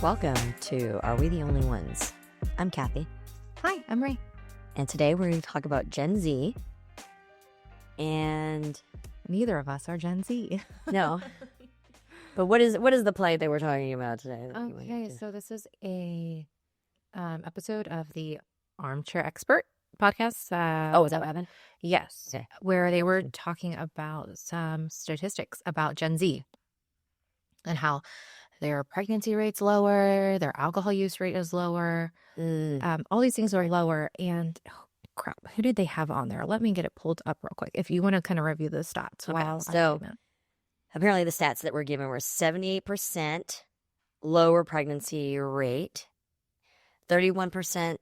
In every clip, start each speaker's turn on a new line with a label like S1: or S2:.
S1: Welcome to Are We the Only Ones? I'm Kathy,
S2: Hi, I'm Ray.
S1: and today we're going to talk about Gen Z. And
S2: Neither of us are Gen Z.
S1: no, but what is the play that we're talking about today?
S2: Okay, so this is a episode of the Armchair Expert podcast.
S1: Is that what happened?
S2: Yes,
S1: Okay.
S2: where they were talking about some statistics about Gen Z and how their pregnancy rate's lower, their alcohol use rate is lower, all these things are lower. And oh, crap, who did they have on there? Let me get it pulled up real quick. If you want to kind of review the stats.
S1: Okay, so apparently the stats that were given were 78% lower pregnancy rate, 31%,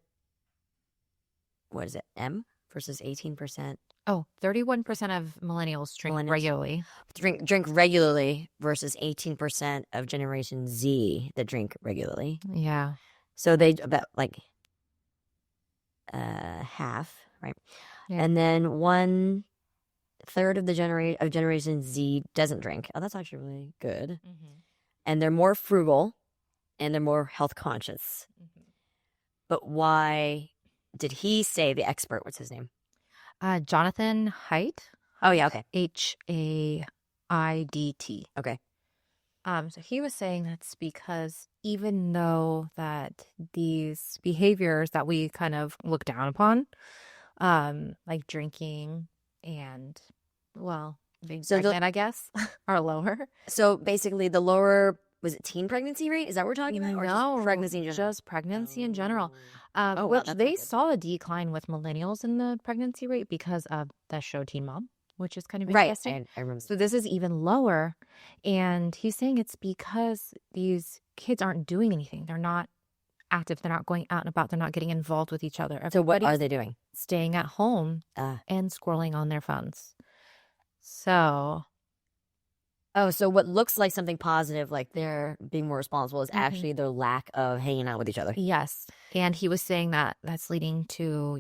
S1: what is it, M versus 18%?
S2: 31% of millennials drink regularly.
S1: Drink regularly versus 18% of Generation Z that drink regularly.
S2: Yeah.
S1: So they about like half, right?
S2: Yeah.
S1: And then 1/3 of the Generation Z doesn't drink. Oh, that's actually really good.
S2: Mm-hmm.
S1: And they're more frugal and they're more health conscious.
S2: Mm-hmm.
S1: But why did he say, the expert, what's his name?
S2: Jonathan Haidt.
S1: Oh, yeah, okay.
S2: Haidt.
S1: Okay.
S2: So he was saying that's because even though that these behaviors that we kind of look down upon, like drinking and, well, being pregnant, I guess, are lower.
S1: So basically the lower, was it teen pregnancy rate? Is that what we're talking about? Or
S2: No,
S1: just pregnancy in general?
S2: just pregnancy in general.
S1: Wow,
S2: Which
S1: that's
S2: they
S1: not good.
S2: saw a decline with millennials in the pregnancy rate because of the show Teen Mom, which is kind of
S1: Right.
S2: interesting.
S1: I remember.
S2: So this is even lower. And he's saying it's because these kids aren't doing anything. They're not active. They're not going out and about. They're not getting involved with each other.
S1: So what are
S2: Everybody's
S1: they doing?
S2: staying at home and scrolling on their phones. So
S1: Oh, so what looks like something positive, like they're being more responsible, is actually their lack of hanging out with each other.
S2: yes. And he was saying that that's leading to,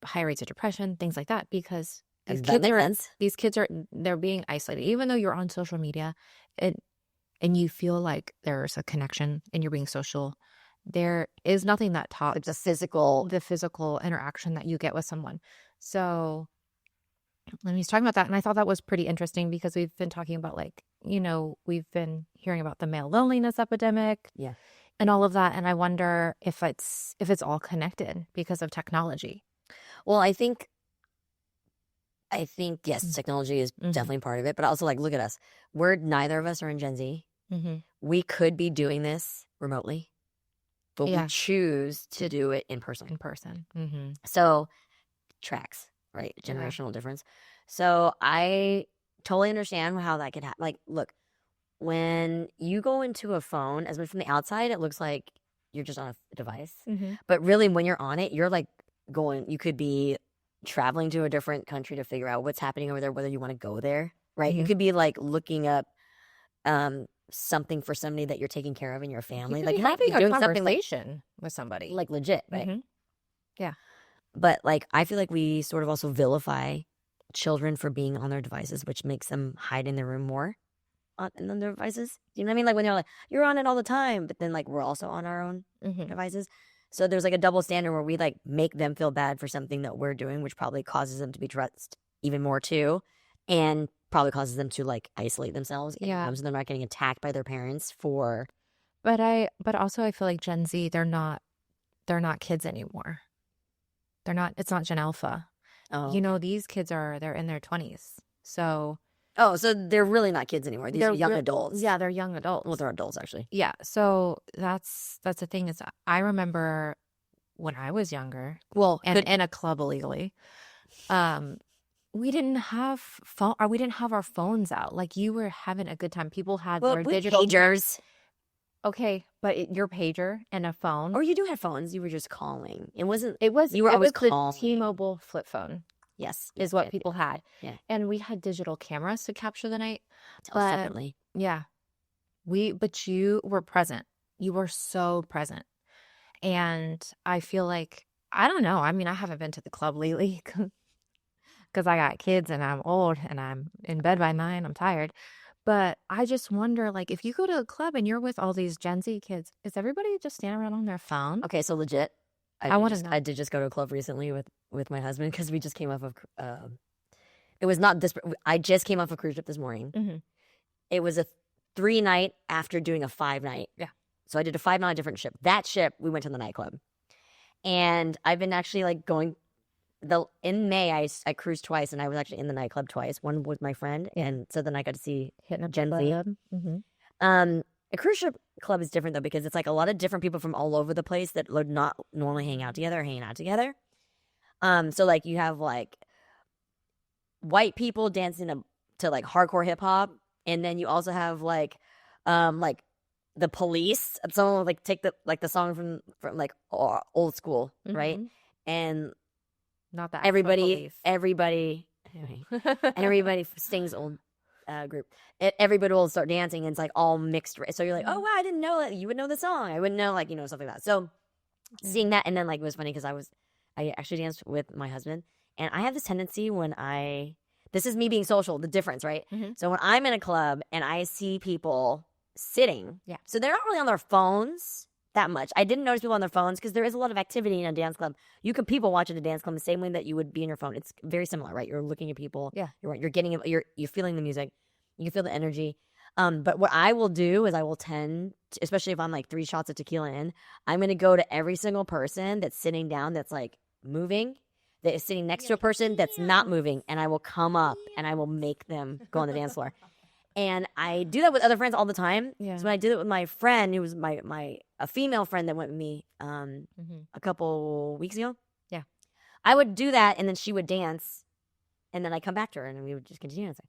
S2: high rates of depression, things like that, because these kids they're being isolated. Even though you're on social media and you feel like there's a connection and you're being social, there is nothing that tops the physical interaction that you get with someone. So and he's talking about that, and I thought that was pretty interesting because we've been talking about, like, we've been hearing about the male loneliness epidemic, and all of that, and I wonder if it's all connected because of technology.
S1: Well, I think yes, technology is definitely part of it, but also, like, look at us. Neither of us are in Gen Z.
S2: Mm-hmm.
S1: We could be doing this remotely, but we choose to do it in person.
S2: Mm-hmm.
S1: So tracks. Right, generational difference. So I totally understand how that could happen. Like, look, when you go into a phone, as much from the outside, it looks like you're just on a device.
S2: Mm-hmm.
S1: But really, when you're on it, you're like you could be traveling to a different country to figure out what's happening over there, whether you want to go there, right?
S2: Mm-hmm.
S1: You could be like looking up something for somebody that you're taking care of in your family.
S2: You
S1: like
S2: could be having
S1: doing
S2: a
S1: something
S2: conversation with somebody.
S1: like legit, right?
S2: Mm-hmm. Yeah.
S1: But, like, I feel like we sort of also vilify children for being on their devices, which makes them hide in their room more on their devices. You know what I mean? Like, when they're like, you're on it all the time, but then, like, we're also on our own devices. So there's, like, a double standard where we, like, make them feel bad for something that we're doing, which probably causes them to be stressed even more, too, and probably causes them to, like, isolate themselves.
S2: Yeah.
S1: So they're not getting attacked by their parents for...
S2: But also I feel like Gen Z, they're not kids anymore. It's not Gen Alpha.
S1: Oh.
S2: These kids they're in their 20s. So.
S1: Oh, so they're really not kids anymore. These are young adults.
S2: Yeah, they're young adults.
S1: Well, they're adults, actually.
S2: Yeah. So that's the thing is I remember when I was younger, in a club illegally, we didn't have our phones out. Like, you were having a good time. People had their digital
S1: pagers.
S2: Okay, but your pager and a phone.
S1: Or you do have phones. You were just calling. You were
S2: always
S1: calling.
S2: The T-Mobile flip phone.
S1: Yes.
S2: Is what people had.
S1: Yeah.
S2: And we had digital cameras to capture the night.
S1: Separately.
S2: Yeah. But you were present. You were so present. And I feel like, I don't know. I mean, I haven't been to the club lately because I got kids and I'm old and I'm in bed by 9. I'm tired. But I just wonder, like, if you go to a club and you're with all these Gen Z kids, is everybody just standing around on their phone?
S1: Okay, so legit.
S2: I want to know.
S1: I did just go to a club recently with my husband because we just came off of. It was not this. I just came off a cruise trip this morning.
S2: Mm-hmm.
S1: It was a 3-night after doing a 5-night.
S2: Yeah.
S1: So I did a 5 night different ship. That ship we went to the nightclub, and I've been actually like going. In May I cruised twice, and I was actually in the nightclub twice. One with my friend, and so then I got to see Gen Z.
S2: Mm-hmm.
S1: A cruise ship club is different though because it's like a lot of different people from all over the place that would not normally hang out together. So like you have like white people dancing to like hardcore hip hop, and then you also have like the Police. Someone would like take the song from like old school, right? And
S2: not that
S1: everybody sings old group. Everybody will start dancing, and it's like all mixed. So you're like, oh wow, I didn't know that you would know the song. I wouldn't know, like, you know, stuff like that. So seeing that, and then like it was funny because I actually danced with my husband, and I have this tendency when this is me being social, the difference, right? So when I'm in a club and I see people sitting, so they're not really on their phones that much. I didn't notice people on their phones because there is a lot of activity in a dance club. You can people watch at a dance club the same way that you would be in your phone. It's very similar, right? You're looking at people. Yeah. You're getting, you're feeling the music. You can feel the energy. But what I will do is I will tend to, especially if I'm like 3 shots of tequila in, I'm going to go to every single person that's sitting down that's like moving, that is sitting next to a person that's not moving, and I will come up and I will make them go on the dance floor. And I do that with other friends all the time. Yeah. So when I did it with my friend, who was a female friend that went with me a couple weeks ago. Yeah. I would do that, and then she would dance, and then I'd come back to her, and we would just continue dancing.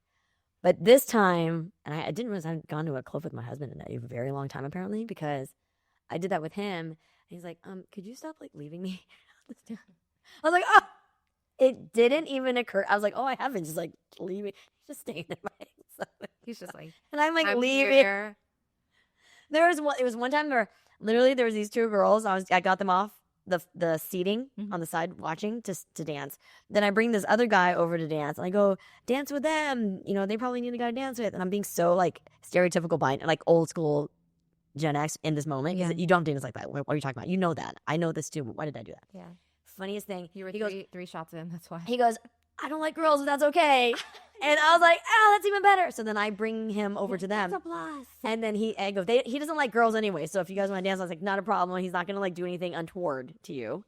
S1: But this time, and I didn't realize I'd gone to a club with my husband in a very long time, apparently, because I did that with him. And he's like, could you stop, like, leaving me? I was like, oh! It didn't even occur. I was like, oh, I haven't. Just, like, leaving. Just staying there by himself.
S2: He's just like,
S1: and I'm like, leaving. Here. It was one time where literally there was these 2 girls. I got them off the seating on the side watching to dance. Then I bring this other guy over to dance, and I go, dance with them. You know, they probably need a guy to dance with. And I'm being so like stereotypical like old school Gen X in this moment. Yeah. You don't dance like that. What are you talking about? You know that. I know this too. Why did I do that? Yeah. Funniest thing.
S2: You were three shots in. That's why.
S1: He goes, I don't like girls, but that's okay. And I was like, oh, that's even better. So then I bring him over to them. That's a plus. And then he goes, he doesn't like girls anyway. So if you guys want to dance, I was like, not a problem. He's not going to like do anything untoward to you.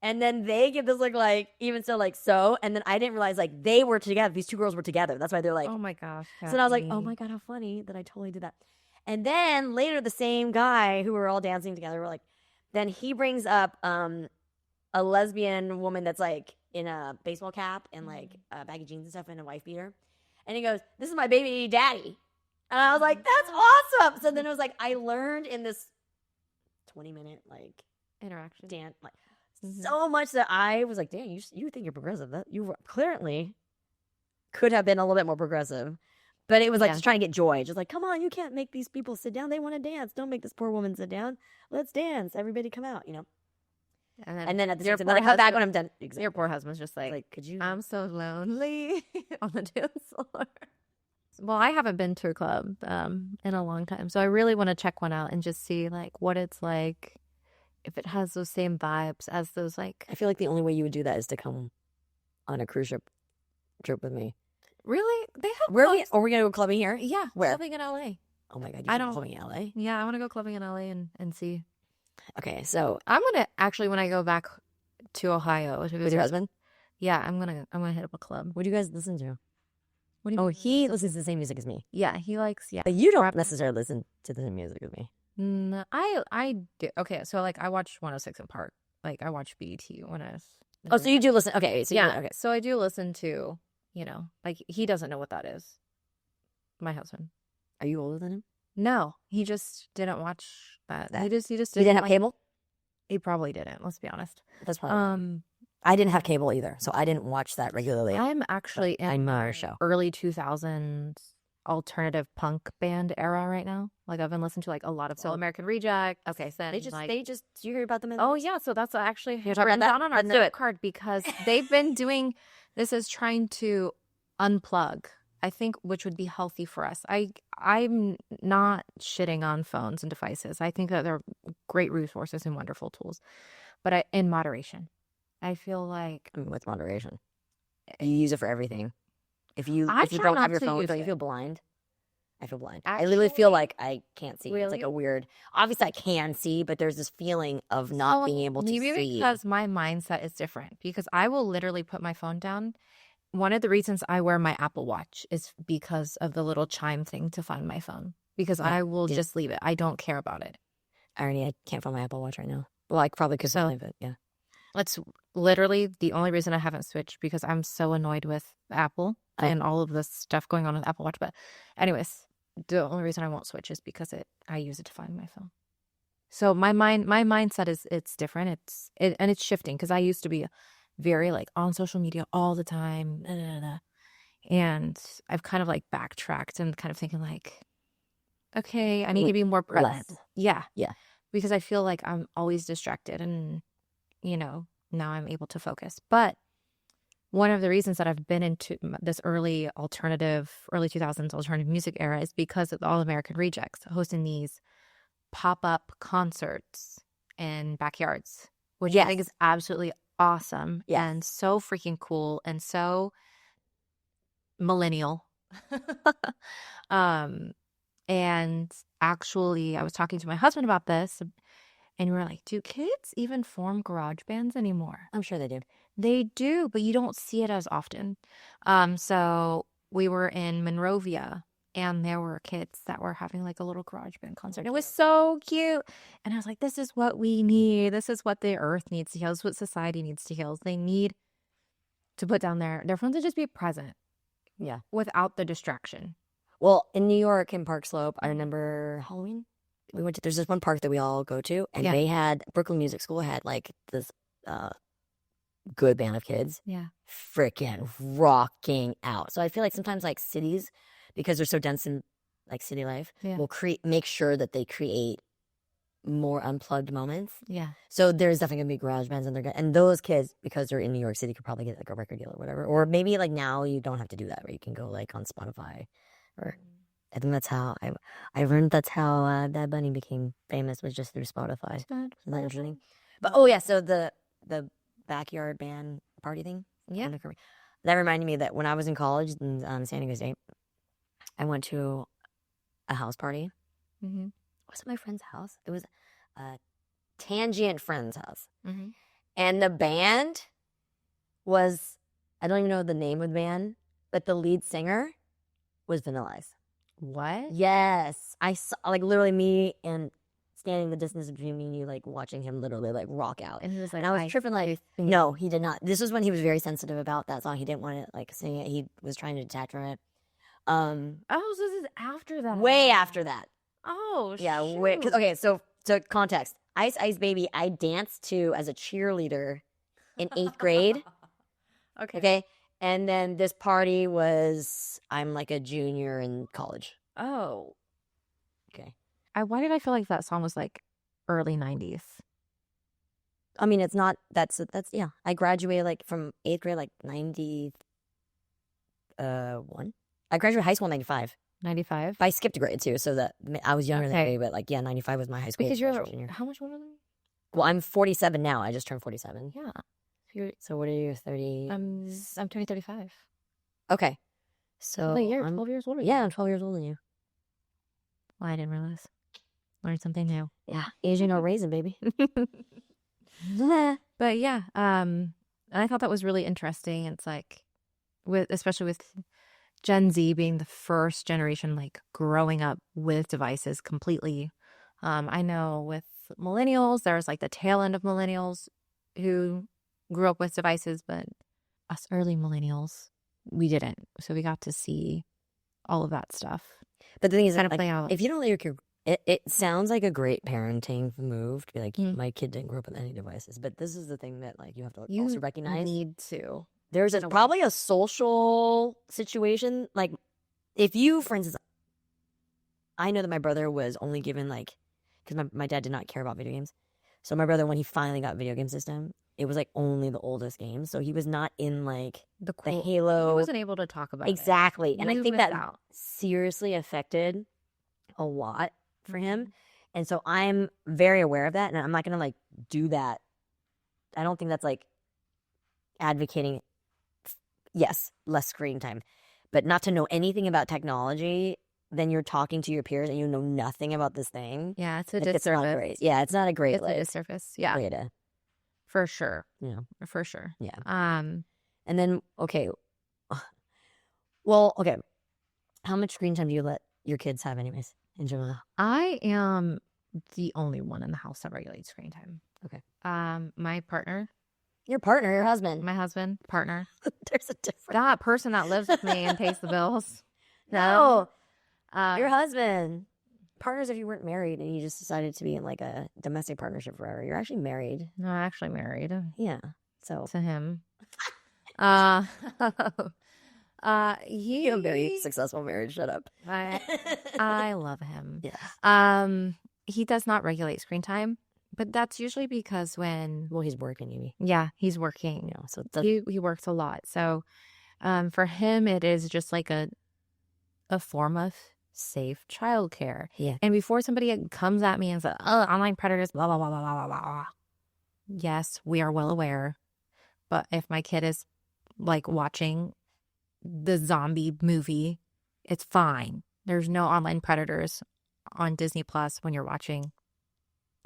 S1: And then they give this look like, even so, like, so. And then I didn't realize like they were together. These 2 girls were together. That's why they're like,
S2: oh my gosh.
S1: Kathy. So then I was like, oh my God, how funny that I totally did that. And then later, the same guy who were all dancing together, we're like, then he brings up a lesbian woman that's like in a baseball cap and like baggy jeans and stuff and a wife beater. And he goes, this is my baby daddy. And I was like, that's awesome. So then it was like, I learned in this 20-minute like
S2: interaction
S1: dance, like so much that I was like, damn, you think you're progressive. That you clearly could have been a little bit more progressive. But it was like just trying to get joy. Just like, come on, you can't make these people sit down. They want to dance. Don't make this poor woman sit down. Let's dance. Everybody come out, you know. And then at the same time, I come back when I'm done.
S2: Exactly. Your poor husband's just like,
S1: could you?
S2: I'm so lonely on the dance floor. Well, I haven't been to a club in a long time, so I really want to check one out and just see like what it's like, if it has those same vibes as those like.
S1: I feel like the only way you would do that is to come on a cruise trip with me.
S2: Really? They have.
S1: Where are we gonna go clubbing here?
S2: Yeah,
S1: where?
S2: Clubbing in LA.
S1: Oh my God, I don't clubbing in LA.
S2: Yeah, I want to go clubbing in LA and see.
S1: Okay, so
S2: I'm gonna actually when I go back to Ohio
S1: with your husband.
S2: Yeah, I'm gonna hit up a club.
S1: What do you guys listen to?
S2: What do you mean?
S1: He listens to the same music as me.
S2: Yeah, he likes
S1: But you don't necessarily listen to the same music as me.
S2: No, I do. Okay, so like I watched 106 in Park. Like I watched BET when I was.
S1: Oh, so you do listen? Okay, so
S2: yeah. Okay, so I do listen to. You know, like he doesn't know what that is. My husband.
S1: Are you older than him?
S2: No, he just didn't watch that. He just
S1: didn't. He didn't have cable.
S2: He probably didn't. Let's be honest.
S1: That's probably. I didn't have cable either, so I didn't watch that regularly.
S2: I'm actually in
S1: our show
S2: early 2000s alternative punk band era right now. Like I've been listening to like a lot of American Reject.
S1: Okay, so they just you hear about them?
S2: Oh yeah, so that's actually written down on our note card because they've been doing. This is trying to unplug I think, which would be healthy for us. I'm not shitting on phones and devices. I think that they're great resources and wonderful tools, but in moderation. I feel like
S1: with moderation, you use it for everything. If you
S2: I
S1: don't
S2: try
S1: have
S2: not
S1: your
S2: to
S1: phone,
S2: use
S1: don't you
S2: it.
S1: feel blind? I feel blind. I literally feel like I can't see. It's
S2: Really?
S1: like a weird. Obviously, I can see, but there's this feeling of not being able to see.
S2: Maybe because my mindset is different. Because I will literally put my phone down. One of the reasons I wear my Apple Watch is because of the little chime thing to find my phone. Because I will just leave it. I don't care about it.
S1: I can't find my Apple Watch right now. Well, I probably could leave it. Yeah.
S2: That's literally the only reason I haven't switched, because I'm so annoyed with Apple and all of this stuff going on with Apple Watch. But anyways, the only reason I won't switch is because I use it to find my phone. So my mindset is it's different. And it's shifting, because I used to be very like on social media all the time. And I've kind of like backtracked and kind of thinking like, okay, I need to be more present. Yeah. Because I feel like I'm always distracted, and now I'm able to focus. But one of the reasons that I've been into this early 2000s alternative music era is because of the All American Rejects hosting these pop-up concerts in backyards, which I think is absolutely awesome and so freaking cool and so millennial. And actually, I was talking to my husband about this, and we were like, do kids even form garage bands anymore?
S1: I'm sure they do.
S2: They do, but you don't see it as often. So we were in Monrovia, and there were kids that were having like a little garage band concert. It was so cute. And I was like, this is what we need. This is what the earth needs to heal. This is what society needs to heal. They need to put down their phones and just be present.
S1: Yeah.
S2: Without the distraction.
S1: Well, in New York, in Park Slope, I remember Halloween. We went to, there's this one park that we all go to, and they had, Brooklyn Music School had like this good band of kids.
S2: Yeah.
S1: Freaking rocking out. So I feel like sometimes like cities, because they're so dense in like city life, will make sure that they create more unplugged moments.
S2: Yeah.
S1: So there's definitely gonna be garage bands, and those kids, because they're in New York City, could probably get like a record deal or whatever. Or maybe like now you don't have to do that, where you can go like on Spotify, or I think that's how I learned that's how Bad Bunny became famous, was just through Spotify. Isn't that interesting? But so the backyard band party thing, that reminded me that when I was in college in San Diego State, I went to a house party.
S2: Mm-hmm.
S1: Was it my friend's house? It was a tangent friend's house.
S2: Mm-hmm.
S1: And the band was, I don't even know the name of the band, but the lead singer was Vanilla Ice.
S2: What?
S1: Yes. I saw, like, literally me and standing the distance between me and you, like, watching him literally, like, rock out.
S2: And he was like,
S1: and I was tripping, like, no, he did not. This was when he was very sensitive about that song. He didn't want to, like, sing it. He was trying to detach from it.
S2: So this is after that.
S1: Way after that.
S2: Oh,
S1: yeah.
S2: shoot.
S1: Okay, so context. Ice Ice Baby, I danced to as a cheerleader in 8th grade. Okay. And then this party was, I'm like a junior in college.
S2: Oh.
S1: Okay.
S2: Why did I feel like that song was like early 90s?
S1: I mean, it's not, that's, yeah. I graduated like from 8th grade, like 91. I graduated high school in 95.
S2: 95?
S1: But I skipped a grade too, so that I was younger than me, but like, yeah, 95 was my high school.
S2: Because you're, how much older than me?
S1: Well, I'm 47 now. I just turned 47.
S2: Yeah.
S1: So what are you, 30?
S2: I'm turning 35.
S1: Okay. So
S2: you're 12 years older.
S1: Yeah, I'm 12 years older than you.
S2: Well, I didn't realize. Learned something new.
S1: Yeah. Asian or raisin, baby.
S2: But yeah, and I thought that was really interesting. It's like, especially with Gen Z being the first generation, like growing up with devices completely. I know with millennials, there's like the tail end of millennials who grew up with devices, but us early millennials, we didn't. So we got to see all of that stuff.
S1: But the thing is,
S2: kind of
S1: like,
S2: play out.
S1: If you don't let your kid, it sounds like a great parenting move to be like, my kid didn't grow up with any devices. But this is the thing that like you have to also recognize.
S2: You need to.
S1: There's probably a social situation. Like if you, for instance, I know that my brother was only given like, because my dad did not care about video games. So my brother, when he finally got a video game system, it was like only the oldest games. So he was not in like
S2: the
S1: Halo.
S2: He wasn't able to talk about
S1: exactly.
S2: it.
S1: And I think that seriously affected a lot for him. And so I'm very aware of that. And I'm not going to like do that. I don't think that's like advocating, yes, less screen time, but not to know anything about technology. Then you're talking to your peers and you know nothing about this thing.
S2: Yeah, it's a disservice.
S1: Yeah, it's not a great
S2: it's a disservice. Yeah,
S1: way to,
S2: for sure.
S1: Yeah,
S2: for sure.
S1: Yeah.
S2: And
S1: then okay, well, okay, how much screen time do you let your kids have, anyways, in general?
S2: I am the only one in the house that regulates screen time.
S1: Okay.
S2: My partner.
S1: Your partner, your husband.
S2: My husband, partner.
S1: There's a difference.
S2: That person that lives with me and pays the bills.
S1: No. Your husband. Partners if you weren't married and you just decided to be in like a domestic partnership forever. You're actually married.
S2: No, I'm actually married.
S1: Yeah. So
S2: to him. He
S1: a very successful marriage. Shut up.
S2: I love him.
S1: Yeah.
S2: He does not regulate screen time, but that's usually because
S1: he's working, maybe.
S2: Yeah, he's working.
S1: Yeah, so
S2: he works a lot. So for him it is just like a form of safe childcare.
S1: Yeah.
S2: And before somebody comes at me and says, "Oh, online predators, blah blah blah blah blah blah blah." Yes, we are well aware. But if my kid is like watching the zombie movie, it's fine. There's no online predators on Disney Plus when you're watching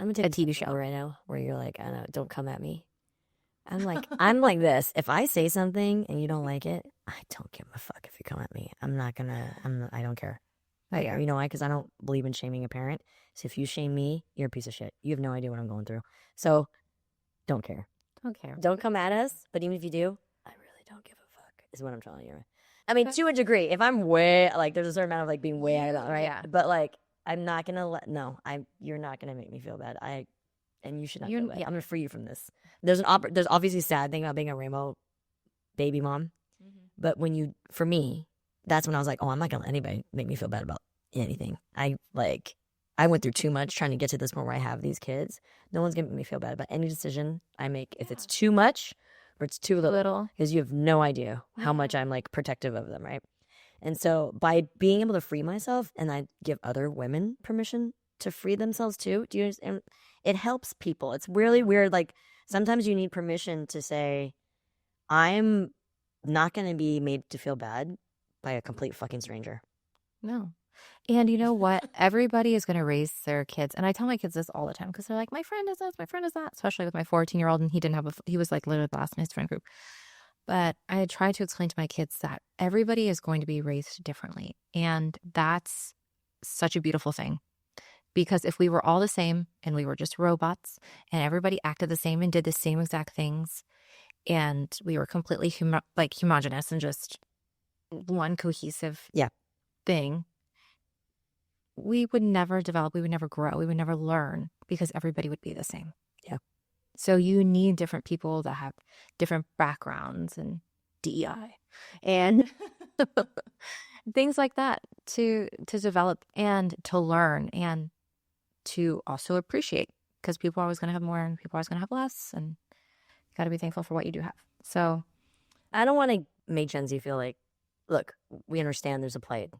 S1: I'm gonna take a TV show right now where you're like, I know, don't come at me. I'm like this. If I say something and you don't like it, I don't give a fuck if you come at me. I don't care. You know why? Because I don't believe in shaming a parent. So if you shame me, you're a piece of shit. You have no idea what I'm going through. So don't care. Don't come at us. But even if you do, I really don't give a fuck, is what I'm telling you. I mean, to a degree. If I'm way, like, there's a certain amount of like being way out of that, right? Yeah. But like, I'm not gonna you're not gonna make me feel bad. And you should not feel bad. Yeah. I'm gonna free you from this. There's obviously a sad thing about being a rainbow baby mom. Mm-hmm. But for me, that's when I was like, oh, I'm not gonna let anybody make me feel bad about anything. I went through too much trying to get to this point where I have these kids. No one's gonna make me feel bad about any decision I make. If it's too much or it's too little. Because you have no idea how much I'm like protective of them, right? And so by being able to free myself, and I give other women permission to free themselves too, do you understand? It helps people. It's really weird. Like sometimes you need permission to say, I'm not going to be made to feel bad by a complete fucking stranger.
S2: No. And you know what? Everybody is going to raise their kids. And I tell my kids this all the time because they're like, my friend is this, my friend is that. Especially with my 14-year-old, and he was like literally the last in his friend group. But I try to explain to my kids that everybody is going to be raised differently. And that's such a beautiful thing. Because if we were all the same and we were just robots and everybody acted the same and did the same exact things, and we were completely homogenous and just one cohesive thing, we would never develop, we would never grow, we would never learn because everybody would be the same.
S1: Yeah.
S2: So you need different people that have different backgrounds and DEI and things like that to develop and to learn and to also appreciate, because people are always going to have more and people are always going to have less, and you got to be thankful for what you do have. So
S1: I don't want to make Gen Z feel like, look, we understand there's a plight.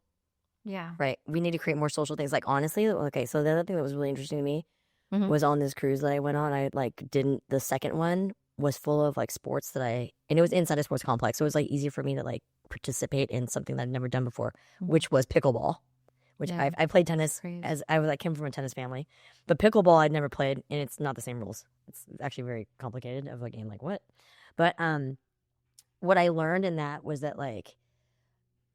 S2: Yeah.
S1: Right. We need to create more social things. Like, honestly, okay, so the other thing that was really interesting to me was on this cruise that I went on. The second one was full of like sports and it was inside a sports complex. So it was like easier for me to like participate in something that I'd never done before, which was pickleball, which I played tennis I came from a tennis family, but pickleball I'd never played, and it's not the same rules. It's actually very complicated of a game. Like what? But what I learned in that was that like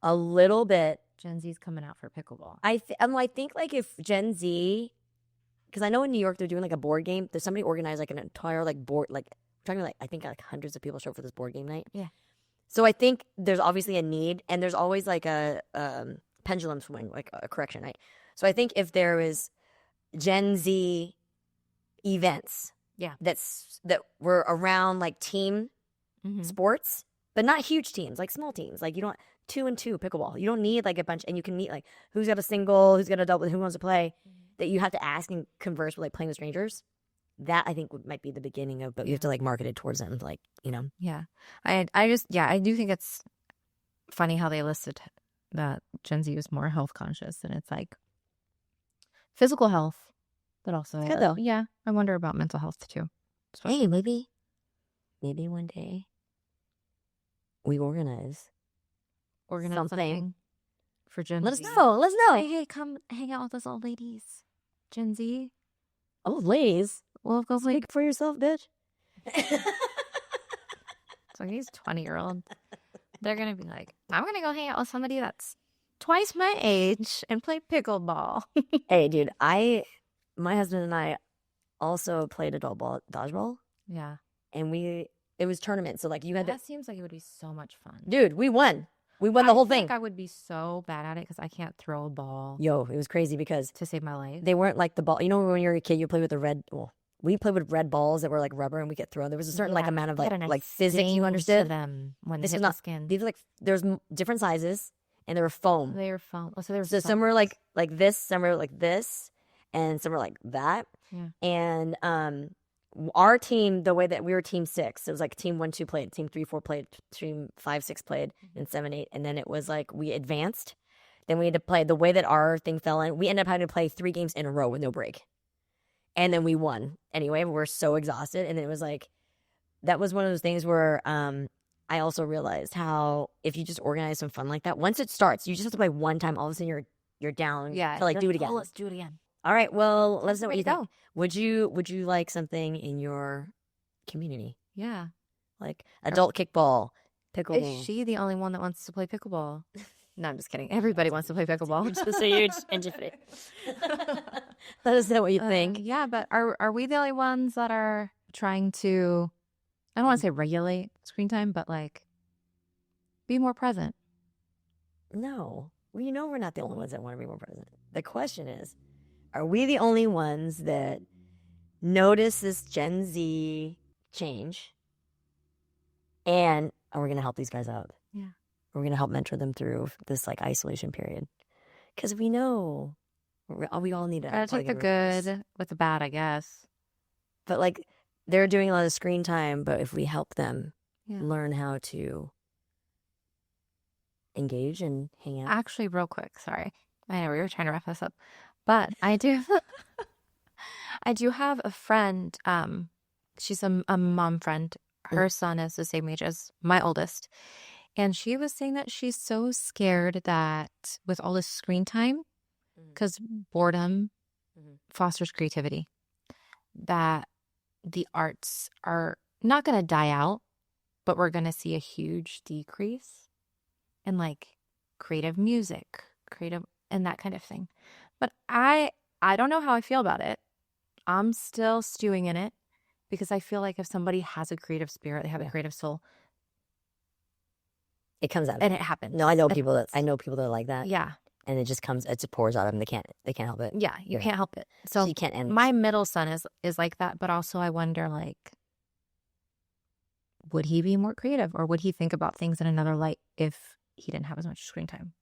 S1: a little bit
S2: Gen Z's coming out for pickleball.
S1: I think like if Gen Z, because I know in New York they're doing like a board game. There's somebody organized like an entire like board, like we're talking like I think like hundreds of people show up for this board game night.
S2: Yeah.
S1: So I think there's obviously a need, and there's always like a pendulum swing, like a correction, right? So I think if there was Gen Z events, that were around like team sports, but not huge teams, like small teams, like you don't 2-2 pickleball. You don't need like a bunch, and you can meet like who's got a single, who's got a double, who wants to play. That you have to ask and converse with like playing with strangers. that I think might be the beginning of, but you have to like market it towards them, like, you know.
S2: Yeah. I do think it's funny how they listed that Gen Z is more health conscious, and it's like physical health, but also
S1: It's good though.
S2: Yeah, I wonder about mental health too.
S1: Hey, maybe one day we organize
S2: something for Gen Z.
S1: Let us know.
S2: Hey, come hang out with us old ladies. Gen Z.
S1: Old ladies?
S2: Well, it goes like,
S1: speak for yourself, bitch.
S2: So these 20-year-old, they're gonna be like, I'm gonna go hang out with somebody that's twice my age and play pickleball.
S1: Hey, dude, my husband and I also played dodgeball.
S2: Yeah.
S1: And it was tournament, so like you had
S2: that seems like it would be so much fun.
S1: Dude, we won. We won the whole thing.
S2: I would be so bad at it because I can't throw a ball.
S1: Yo, it was crazy because
S2: to save my life.
S1: They weren't like the ball. You know, when you were a kid, you play with we played with red balls that were like rubber and we get thrown. There was a certain like amount of like physics you understood.
S2: Them when
S1: this
S2: hit
S1: was not
S2: the skin.
S1: These were like there's different sizes and they were foam.
S2: They were foam. Oh,
S1: so some were like this, some were like this, and some were like that.
S2: Yeah.
S1: And our team, the way that we were team 6, it was like team 1, 2 played, team 3, 4 played, team 5, 6 played, and 7, 8, and then it was like we advanced. Then we had to play the way that our thing fell in. We ended up having to play 3 games in a row with no break. And then we won. Anyway, we're so exhausted. And then it was like, that was one of those things where I also realized how if you just organize some fun like that, once it starts, you just have to play one time. All of a sudden you're down to like do it again.
S2: Oh, let's do it again.
S1: All right. Well, let's know what you think.
S2: Go.
S1: Would you like something in your community?
S2: Yeah.
S1: Like adult kickball, pickleball.
S2: Is she the only one that wants to play pickleball? No, I'm just kidding. Everybody wants to play pickleball.
S1: Just a huge industry. Let us know what you think.
S2: Yeah, but are we the only ones that are trying to, I don't want to say regulate screen time, but like be more present?
S1: No. Well, you know we're not the only ones that want to be more present. The question is, are we the only ones that notice this Gen Z change? And are we going to help these guys out?
S2: Yeah.
S1: We're going to help mentor them through this like isolation period. Because we know we all need to
S2: take the good with the bad, I guess.
S1: But like they're doing a lot of screen time, but if we help them learn how to engage and hang out.
S2: Actually, real quick, sorry. I know we were trying to wrap this up. But I do have a friend, she's a mom friend. Her son is the same age as my oldest. And she was saying that she's so scared that with all this screen time, because boredom fosters creativity, that the arts are not going to die out, but we're going to see a huge decrease in like creative music, and that kind of thing. But I don't know how I feel about it. I'm still stewing in it because I feel like if somebody has a creative spirit, they have a creative soul,
S1: it comes out
S2: and it happens.
S1: No, I know people that are like that.
S2: Yeah.
S1: And it just comes, it just pours out of them. They can't help it.
S2: Yeah, you can't help it. So
S1: you can't end.
S2: My middle son is like that, but also I wonder, like, would he be more creative or would he think about things in another light if he didn't have as much screen time?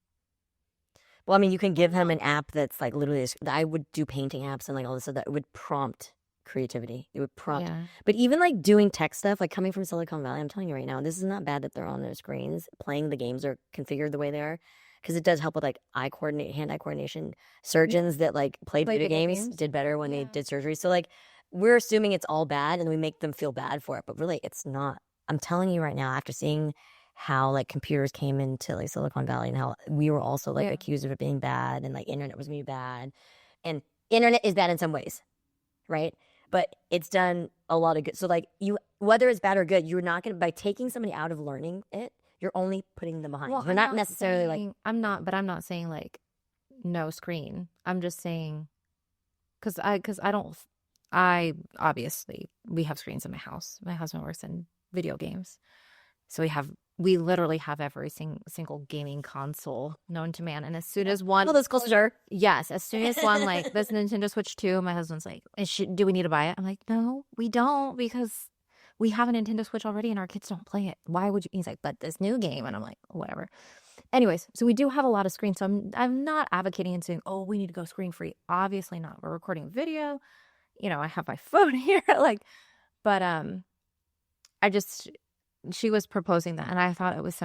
S1: Well, I mean, you can give him an app that's like literally, I would do painting apps and like all this stuff that would prompt creativity. It would prompt.
S2: Yeah.
S1: But even like doing tech stuff, like coming from Silicon Valley, I'm telling you right now, this is not bad that they're on their screens. Playing the games are configured the way they are. Because it does help with like hand-eye coordination. Surgeons that like played video games did better when they did surgery. So like we're assuming it's all bad and we make them feel bad for it. But really it's not. I'm telling you right now, after seeing how like computers came into like Silicon Valley and how we were also like accused of it being bad and like internet was being bad. And internet is bad in some ways, right? But it's done a lot of good. So like whether it's bad or good, you're not going to, by taking somebody out of learning it, you're only putting them behind.
S2: Well,
S1: you're not necessarily saying, like...
S2: I'm not saying like no screen. I'm just saying, because obviously we have screens in my house. My husband works in video games. So we literally have every single gaming console known to man. And as soon as one...
S1: Well, disclosure.
S2: Yes. As soon as one, like, this Nintendo Switch 2, my husband's like, do we need to buy it? I'm like, no, we don't, because we have a Nintendo Switch already and our kids don't play it. Why would you? He's like, but this new game. And I'm like, whatever. Anyways, so we do have a lot of screens. So I'm not advocating and saying, oh, we need to go screen free. Obviously not. We're recording video. I have my phone here, like, but she was proposing that, and I thought it was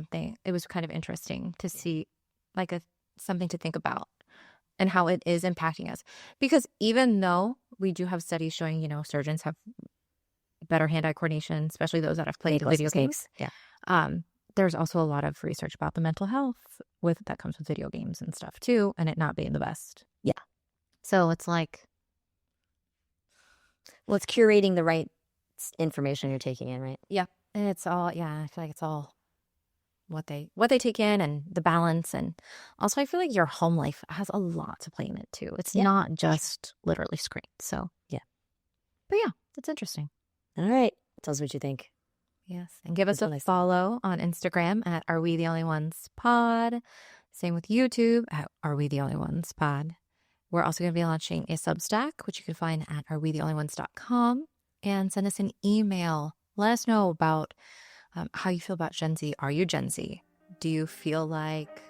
S2: kind of interesting to see, like, something to think about and how it is impacting us. Because even though we do have studies showing, surgeons have better hand-eye coordination, especially those that have played video games.
S1: Yeah.
S2: There's also a lot of research about the mental health that comes with video games and stuff too, and it not being the best.
S1: Yeah.
S2: So it's like,
S1: well, it's curating the right information you're taking in, right?
S2: Yeah. And it's all, I feel like it's all what they take in, and the balance. And also I feel like your home life has a lot to play in it too. It's not just literally screen. So
S1: yeah.
S2: But yeah, it's interesting.
S1: All right. Tell us what you think.
S2: Yes. And give us a follow on Instagram at Are We the Only Ones Pod. Same with YouTube at Are We the Only Ones Pod. We're also going to be launching a Substack, which you can find at arewetheonlyones.com, and send us an email. Let us know about how you feel about Gen Z. Are you Gen Z? Do you feel like...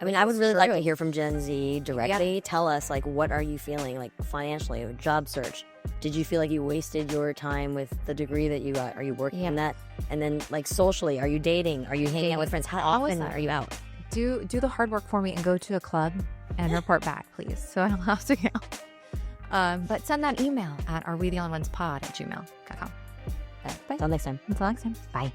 S1: I would really like to hear from Gen Z directly. Yeah. Tell us, like, what are you feeling, like, financially, or job search? Did you feel like you wasted your time with the degree that you got? Are you working on that? And then, like, socially, are you dating? Are you hanging out with friends? How often are you out?
S2: Do the hard work for me and go to a club and report back, please, so I don't have to go. But send that email at arewetheonlyonesepod@gmail.com.
S1: Until next time.
S2: Until next time.
S1: Bye.